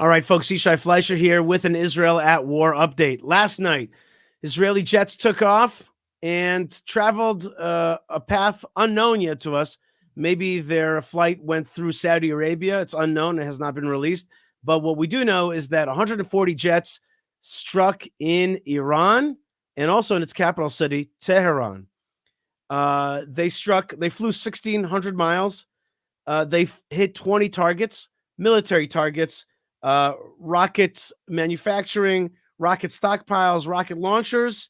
All right, folks, Yishai Fleisher here with an Israel at War update. Last night, Israeli jets took off and traveled a path unknown yet to us. Maybe their flight went through Saudi Arabia. It's unknown. It has not been released. But what we do know is that 140 jets struck in Iran and also in its capital city, Tehran. They flew 1,600 miles. They hit 20 targets, military targets, rocket manufacturing, rocket stockpiles, rocket launchers,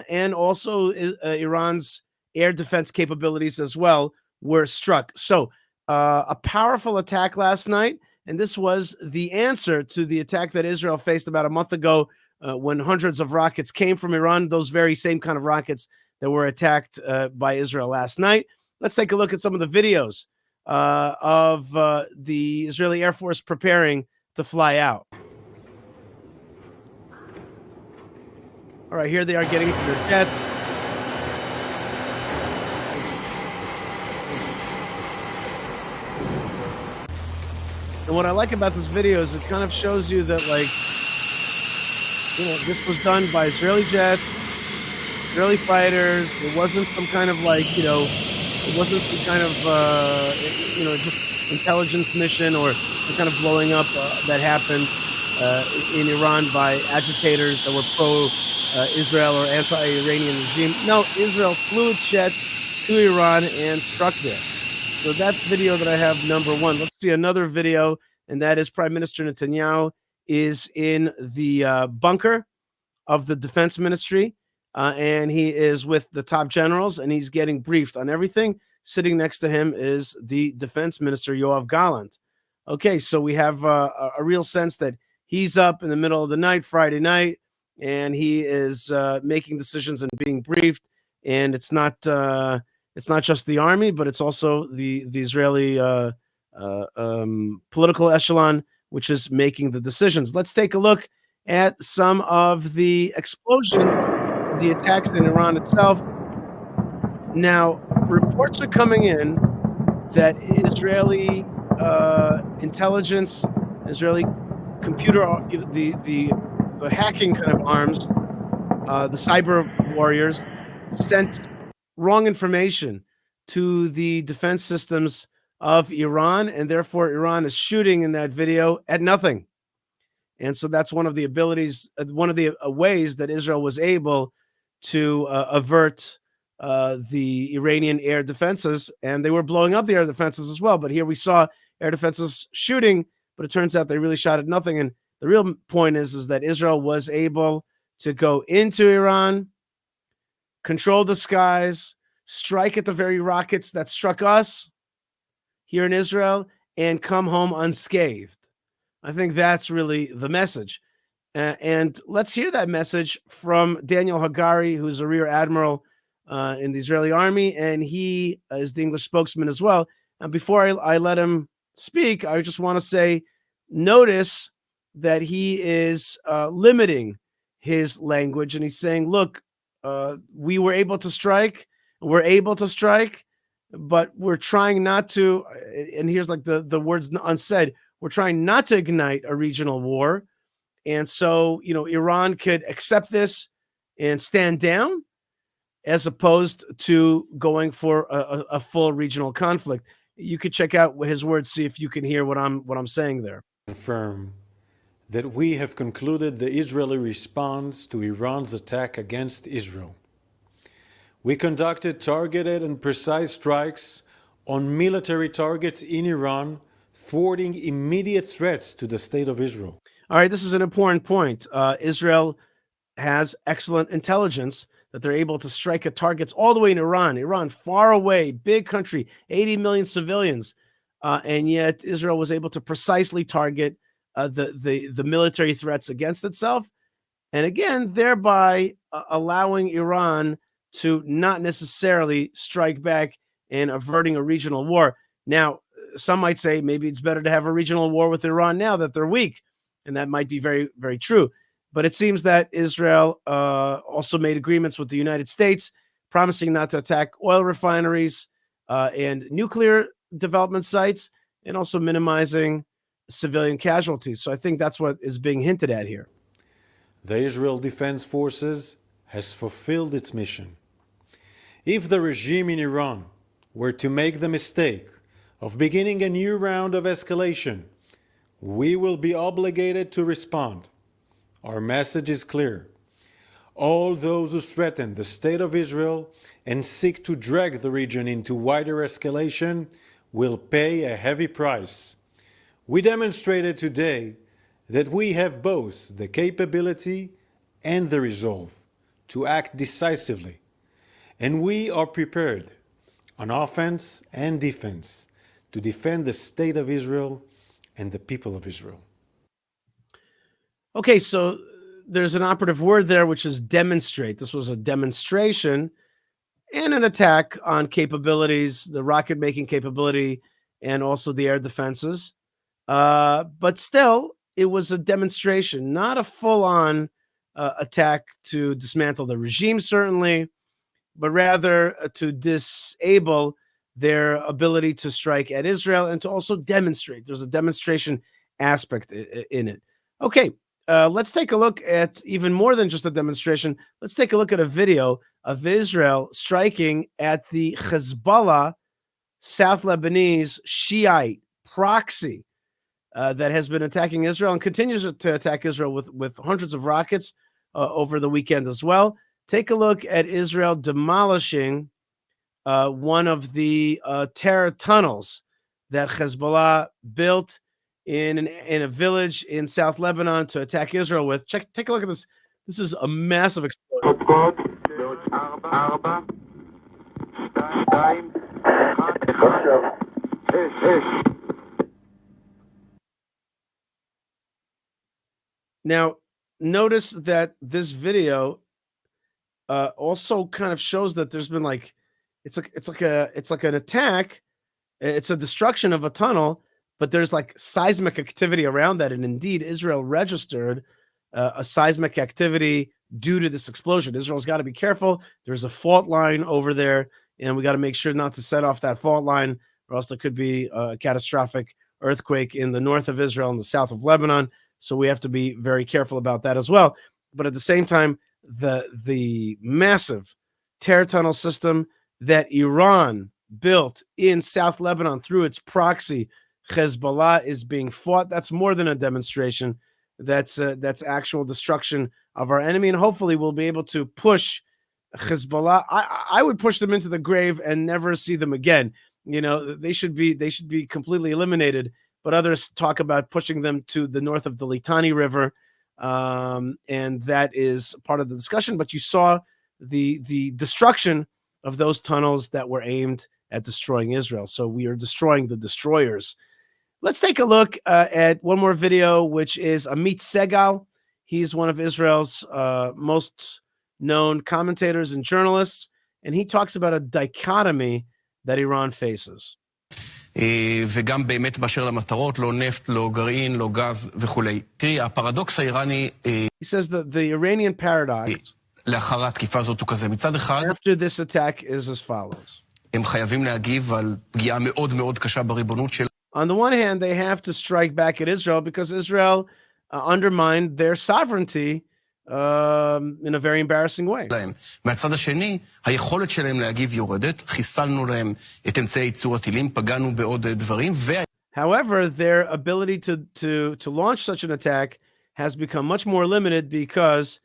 and also Iran's air defense capabilities as well were struck. So a powerful attack last night, and this was the answer to the attack that Israel faced about a month ago when hundreds of rockets came from Iran, those very same kind of rockets that were attacked by Israel last night. Let's take a look at some of the videos of the Israeli Air Force preparing to fly out. All right, here they are getting into their jets. And what I like about this video is it kind of shows you that, like, this was done by Israeli jets, Israeli fighters. It wasn't some kind of it wasn't some kind of just intelligence mission or some kind of blowing up that happened in Iran by agitators that were pro-Israel or anti-Iranian regime. No, Israel flew its jets to Iran and struck there. So that's video that I have number one. Let's see another video, and that is Prime Minister Netanyahu is in the bunker of the defense ministry, and he is with the top generals, and he's getting briefed on everything. Sitting next to him is the defense minister, Yoav Gallant. Okay, so we have a real sense that he's up in the middle of the night, Friday night, and he is making decisions and being briefed. And it's not just the army, but it's also the Israeli political echelon, which is making the decisions. Let's take a look at some of the explosions, the attacks in Iran itself. Now, reports are coming in that Israeli intelligence, Israeli computer, the hacking kind of arms, the cyber warriors, sent wrong information to the defense systems of Iran, and therefore Iran is shooting in that video at nothing. And so that's one of the abilities, one of the ways that Israel was able to avert the Iranian air defenses, and they were blowing up the air defenses as well. But here we saw air defenses shooting, but it turns out they really shot at nothing. And the real point is that Israel was able to go into Iran, control the skies, strike at the very rockets that struck us here in Israel, and come home unscathed. I think that's really the message. And let's hear that message from Daniel Hagari, who's a rear admiral in the Israeli army, and he is the English spokesman as well. And before I let him speak, I just want to say, notice that he is limiting his language, and he's saying, look, we were able to strike, but we're trying not to, and here's like the words unsaid, we're trying not to ignite a regional war. And so, Iran could accept this and stand down as opposed to going for a full regional conflict. You could check out his words, see if you can hear what I'm saying there. Confirm that we have concluded the Israeli response to Iran's attack against Israel. We conducted targeted and precise strikes on military targets in Iran, thwarting immediate threats to the state of Israel. All right, this is an important point. Israel has excellent intelligence that they're able to strike at targets all the way in Iran. Iran, far away, big country, 80 million civilians, and yet Israel was able to precisely target the military threats against itself, and again, thereby allowing Iran to not necessarily strike back and averting a regional war. Now, some might say maybe it's better to have a regional war with Iran now that they're weak, and that might be very, very true. But it seems that Israel also made agreements with the United States, promising not to attack oil refineries and nuclear development sites, and also minimizing civilian casualties. So I think that's what is being hinted at here. The Israel Defense Forces has fulfilled its mission. If the regime in Iran were to make the mistake of beginning a new round of escalation, we will be obligated to respond. Our message is clear. All those who threaten the state of Israel and seek to drag the region into wider escalation will pay a heavy price. We demonstrated today that we have both the capability and the resolve to act decisively, and we are prepared on offense and defense to defend the state of Israel and the people of Israel. Okay, so there's an operative word there, which is demonstrate. This was a demonstration and an attack on capabilities, the rocket-making capability, and also the air defenses. But still, it was a demonstration, not a full-on attack to dismantle the regime, certainly, but rather to disable their ability to strike at Israel and to also demonstrate. There's a demonstration aspect in it. Okay, let's take a look at even more than just a demonstration. Let's take a look at a video of Israel striking at the Hezbollah, South Lebanese Shiite proxy that has been attacking Israel and continues to attack Israel with hundreds of rockets over the weekend as well. Take a look at Israel demolishing one of the terror tunnels that Hezbollah built in a village in South Lebanon to attack Israel with. Take a look at this. This is a massive explosion. Now, notice that this video also kind of shows that there's been like it's like an attack. It's a destruction of a tunnel, but there's like seismic activity around that, and indeed, Israel registered a seismic activity due to this explosion. Israel's got to be careful. There's a fault line over there, and we got to make sure not to set off that fault line, or else there could be a catastrophic earthquake in the north of Israel and the south of Lebanon. So we have to be very careful about that as well. But at the same time, the massive terror tunnel system that Iran built in South Lebanon through its proxy, Hezbollah, is being fought. That's more than a demonstration. That's actual destruction of our enemy. And hopefully we'll be able to push Hezbollah. I would push them into the grave and never see them again. You know, they should be completely eliminated. But others talk about pushing them to the north of the Litani River, and that is part of the discussion. But you saw the destruction of those tunnels that were aimed at destroying Israel. So we are destroying the destroyers. Let's take a look at one more video, which is Amit Segal. He's one of Israel's most known commentators and journalists, and he talks about a dichotomy that Iran faces. וגם באמת באשר למטרות, לא נפט, לא גרעין, לא גז וכולי. תראי, הפרדוקס האיראני... He says that the Iranian paradox לאחר התקיפה הזאת הוא כזה. מצד אחד... After this attack is as follows. הם חייבים להגיב על פגיעה מאוד מאוד קשה בריבונות של... On the one hand, they have to strike back at Israel because Israel undermined their sovereignty in a very embarrassing way. מהצד השני, היכולת שלהם להגיב יורדת, חיסלנו להם את אמצעי ייצור הטילים, פגענו בעוד דברים, However, their ability to launch such an attack has become much more limited because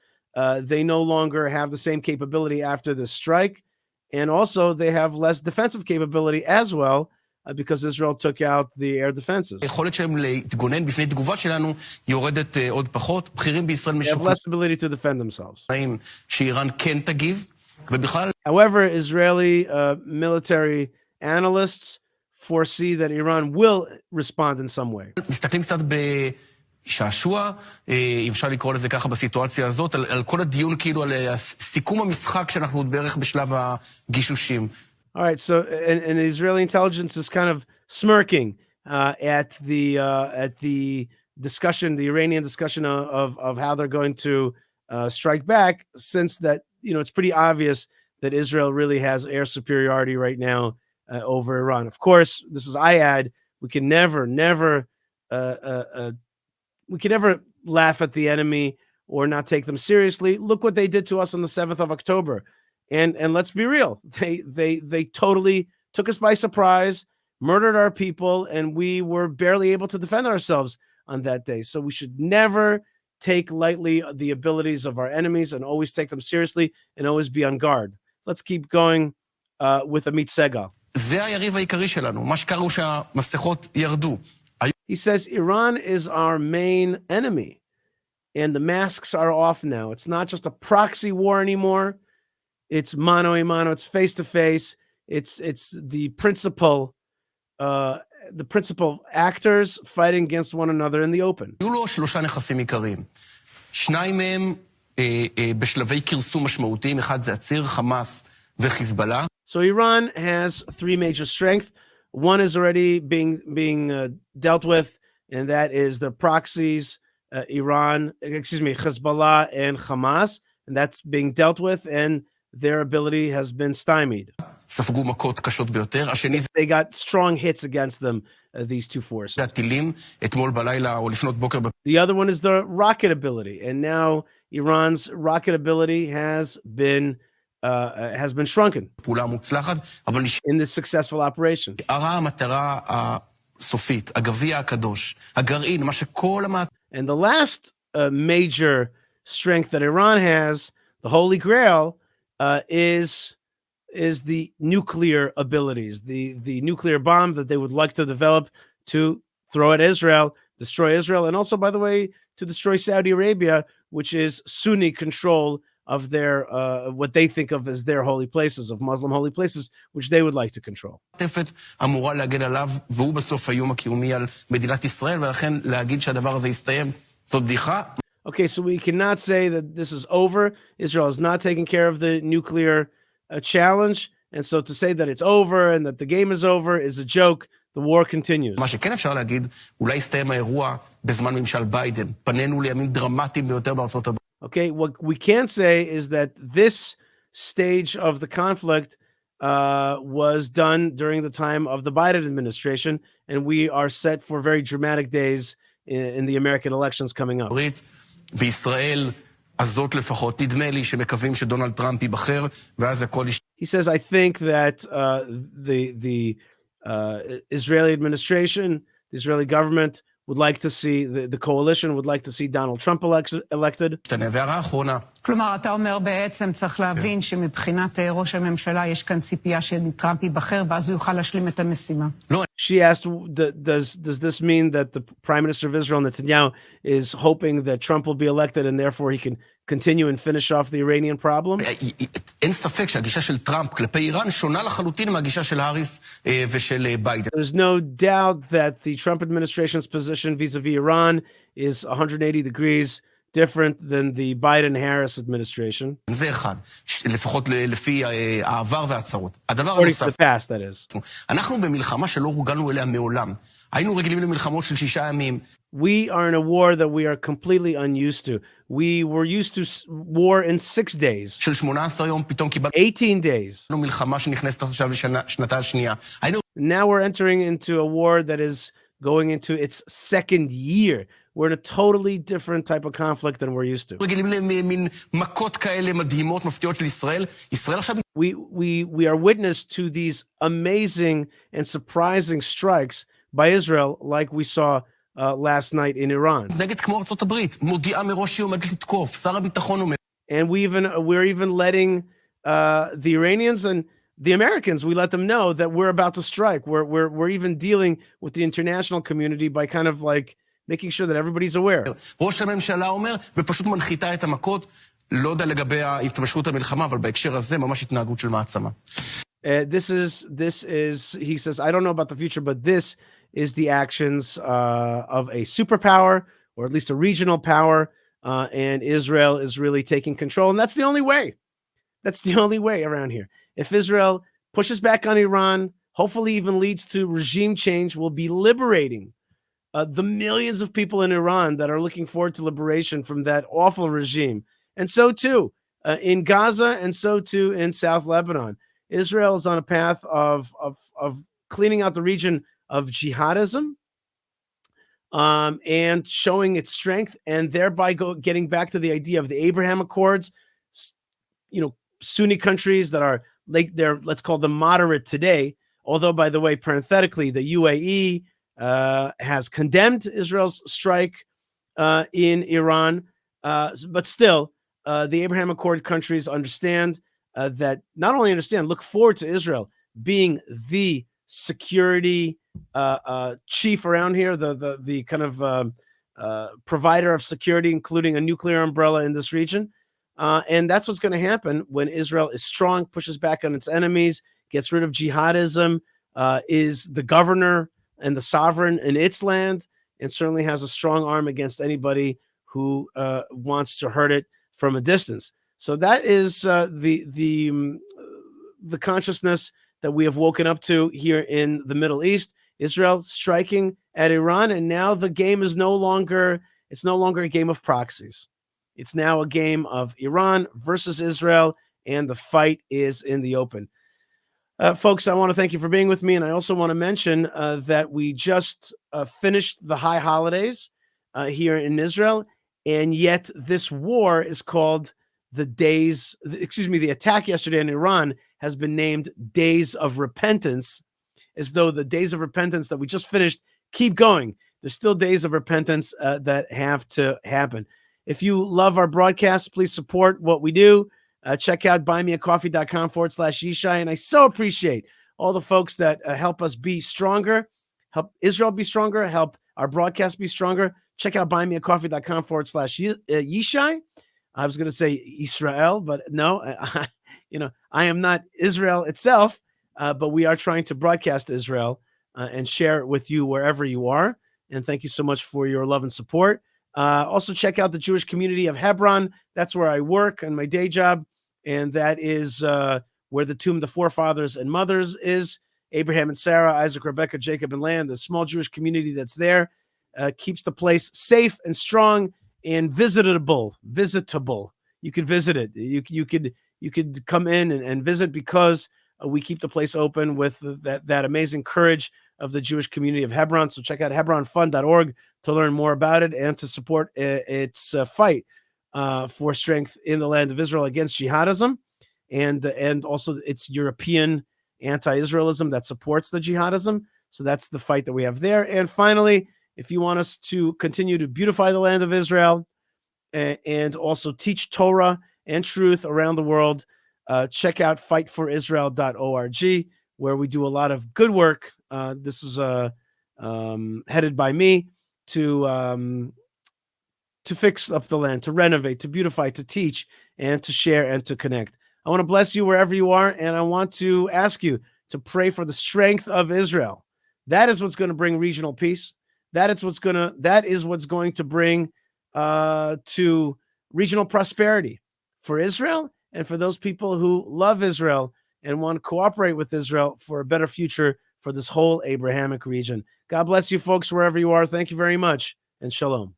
they no longer have the same capability after the strike, and also they have less defensive capability as well, because Israel took out the air defenses. היכולת שלהם להתגונן בפני תגובה שלנו יורדת עוד פחות. בכירים בישראל They have less ability to defend themselves. שאיראן כן תגיב, ובכלל... However, Israeli military analysts foresee that Iran will respond in some way. מסתכלים קצת בשעשוע, אם אפשר לקרוא לזה ככה בסיטואציה הזאת, על כל הדיון כאילו על סיכום המשחק שאנחנו עוד בערך בשלב הגישושים. All right, so and the Israeli intelligence is kind of smirking at the discussion, the Iranian discussion of how they're going to strike back, since that, you know, it's pretty obvious that Israel really has air superiority right now over Iran. Of course, this is I add, we can never we can never laugh at the enemy or not take them seriously. Look what they did to us on the 7th of October. And let's be real. They totally took us by surprise, murdered our people, and we were barely able to defend ourselves on that day. So we should never take lightly the abilities of our enemies and always take them seriously and always be on guard. Let's keep going with Amit Segal. זה היריב העיקרי שלנו. מה שקרה הוא שהמסכות ירדו. He says Iran is our main enemy, and the masks are off now. It's not just a proxy war anymore. It's mano a mano. It's face to face. It's the principal actors fighting against one another in the open. היו לו 3 נכסים עיקריים. 2 מהם בשלבי כרסום משמעותיים. אחד זה הציר, חמאס וחיזבאללה. So Iran has 3 major strengths. One is already being dealt with, and that is the proxies, Hezbollah and Hamas, and that's being dealt with, and their ability has been stymied. ספגו מכות קשות ביותר. השני זה They got strong hits against them, these two forces. הטילים, אתמול בלילה או לפנות בוקר. The other one is the rocket ability, and now Iran's rocket ability has been shrunken פעולה מוצלחת, אבל in this successful operation. נשארה המטרה הסופית, הגביע הקדוש, הגרעין, מה שכל And the last major strength that Iran has, the Holy Grail, is the nuclear abilities, the nuclear bomb that they would like to develop to throw at Israel, destroy Israel, and also, by the way, to destroy Saudi Arabia, which is Sunni control of their what they think of as their holy places, of Muslim holy places, which they would like to control. אמורה להגן עליו, והוא בסוף האיום הקיומי על מדינת ישראל, ולכן להגיד שהדבר הזה יסתיים, זאת בדיחה. Okay, so we cannot say that this is over. Israel is not taking care of the nuclear challenge, and so to say that it's over and that the game is over is a joke. The war continues. מה שכן אפשר להגיד, אולי יסתיים האירוע בזמן ממשל ביידן. פנינו לימים דרמטיים ביותר בארצות הברית. Okay, what we can say is that this stage of the conflict was done during the time of the Biden administration, and we are set for very dramatic days in the American elections coming up. בישראל הזאת לפחות, נדמה לי שמקווים שדונלד טראמפ ייבחר, ואז הכל He says, I think that the Israeli administration, the Israeli government, would like to see, the coalition would like to see Donald Trump elected. והערה אחרונה. כלומר, אתה אומר בעצם צריך להבין שמבחינת ראש הממשלה יש כאן ציפייה שטראמפ ייבחר, ואז הוא יוכל להשלים את המשימה. לא. She asked, does this mean that the Prime Minister of Israel, Netanyahu, is hoping that Trump will be elected and therefore he can continue and finish off the Iranian problem? אין ספק שהגישה של טראמפ כלפי איראן שונה לחלוטין מהגישה של האריס ושל ביידן. There's no doubt that the Trump administration's position vis-a-vis Iran is 180 degrees different than the Biden-Harris administration. זה אחד, לפחות לפי העבר והצהרות. הדבר According to הנוסף, the past, that is. אנחנו במלחמה שלא הורגלנו אליה מעולם. היינו רגילים למלחמות של 6 ימים. We are in a war that we are completely unused to. We were used to war in 6 days. של 18 יום פתאום קיבלנו 18 days. מלחמה שנכנסת עכשיו לשנתה השנייה. היינו Now we're entering into a war that is going into its 2nd year. We're in a totally different type of conflict than we're used to. רגילים למין מכות כאלה מדהימות, מפתיעות של ישראל. ישראל עכשיו... We are witness to these amazing and surprising strikes by Israel like we saw last night in Iran. נגד כמו ארצות הברית, מודיעה מראש שהיא עומדת לתקוף, שר הביטחון אומר. And we're even letting the Iranians and the Americans, we let them know that we're about to strike. We're even dealing with the international community by kind of like making sure that everybody's aware. ראש הממשלה אומר, ופשוט מנחיתה את המכות, לא יודע לגבי התמשכות המלחמה, אבל בהקשר הזה ממש התנהגות של מעצמה. This is, he says, I don't know about the future, but this is the actions of a superpower, or at least a regional power, and Israel is really taking control, and that's the only way. That's the only way around here. If Israel pushes back on Iran, hopefully even leads to regime change, we'll be liberating the millions of people in Iran that are looking forward to liberation from that awful regime. And so too in Gaza, and so too in South Lebanon. Israel is on a path of cleaning out the region of jihadism, and showing its strength, and thereby getting back to the idea of the Abraham Accords. Sunni countries that are like let's call them moderate today. Although, by the way, parenthetically, the UAE has condemned Israel's strike in Iran, but still, the Abraham Accord countries understand that not only look forward to Israel being the security chief around here, the kind of provider of security, including a nuclear umbrella in this region. And that's what's going to happen when Israel is strong, pushes back on its enemies, gets rid of jihadism, is the governor and the sovereign in its land, and certainly has a strong arm against anybody who wants to hurt it from a distance. So that is the consciousness that we have woken up to here in the Middle East. Israel striking at Iran, and now the game is no longer a game of proxies. It's now a game of Iran versus Israel, and the fight is in the open. Folks, I want to thank you for being with me, and I also want to mention that we just finished the high holidays here in Israel, and yet this war is called the attack yesterday in Iran has been named Days of Repentance, as though the days of repentance that we just finished keep going. There's still days of repentance that have to happen. If you love our broadcasts, please support what we do. Check out buymeacoffee.com/Yishai. And I so appreciate all the folks that help us be stronger, help Israel be stronger, help our broadcast be stronger. Check out buymeacoffee.com/Yishai. I was going to say Israel, but no, I am not Israel itself, but we are trying to broadcast Israel and share it with you wherever you are. And thank you so much for your love and support. Also, check out the Jewish community of Hebron. That's where I work on my day job. And that is where the tomb of the forefathers and mothers is. Abraham and Sarah, Isaac, Rebecca, Jacob, and Leah. The small Jewish community that's there keeps the place safe and strong and visitable. You could visit it. You could come in and visit, because we keep the place open with that amazing courage of the Jewish community of Hebron. So check out hebronfund.org to learn more about it and to support its fight for strength in the land of Israel against jihadism, and also its European anti-Israelism that supports the jihadism. So that's the fight that we have there. And finally, if you want us to continue to beautify the land of Israel and also teach Torah and truth around the world, check out fightforisrael.org, where we do a lot of good work. This is headed by me to fix up the land, to renovate, to beautify, to teach, and to share and to connect. I want to bless you wherever you are, and I want to ask you to pray for the strength of Israel. That is what's going to bring regional peace. That is what's going to bring to regional prosperity for Israel and for those people who love Israel and want to cooperate with Israel for a better future for this whole Abrahamic region. God bless you, folks, wherever you are. Thank you very much, and shalom.